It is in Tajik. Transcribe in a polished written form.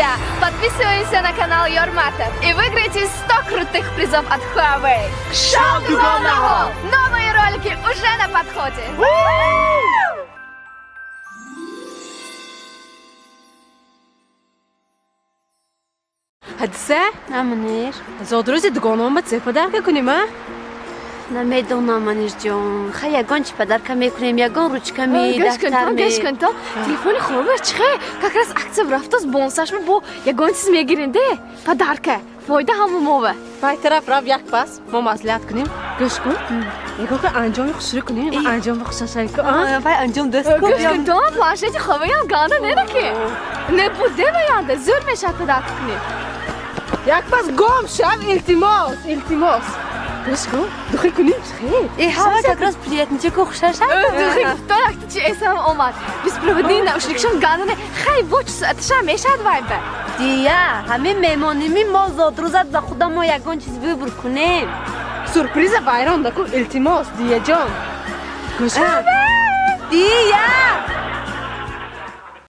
друзья! Подписывайтесь на канал Йорматов и выиграйте 100 крутых призов от Huawei. Шоу Дугон на Холл! Новые ролики уже на подходе! حدثة نعم منير زودروزي دقونهم بتصيفوا دارك كونيما نمیدونم منیش جون خیلی گنج پدر کمی کنیم یا گن روچ کمی Геш دفتر کنتم می геш کنتم телефони хобар чихе как раз акция рафтас бонусашми бо ягончиз мегиринде подарка фойда ҳамумова باي طرف راب ياك باس ما مازلات كونيم گوش کن يگو که انجام خسرو کنیم و انجام خصوصی کو وای انجام دست گеш کنتم планшети ховаям гана неда ки небуде ваянда зур мешад подарка кунем ياك باس قوم شاب التماس گوش کن دخل کنیم خیر ای هوا как раз приятнее кухшаш духи гуфтан акти чи эсам омад беспроводные наушникшам гана не хай воч саатшам мешад вайба дия ҳамин меҳмоними мо зодрӯзат ба худа мо ягон чиз выбур кунем سورپرایز بایران دکو التماس دیا جان گوش کن дия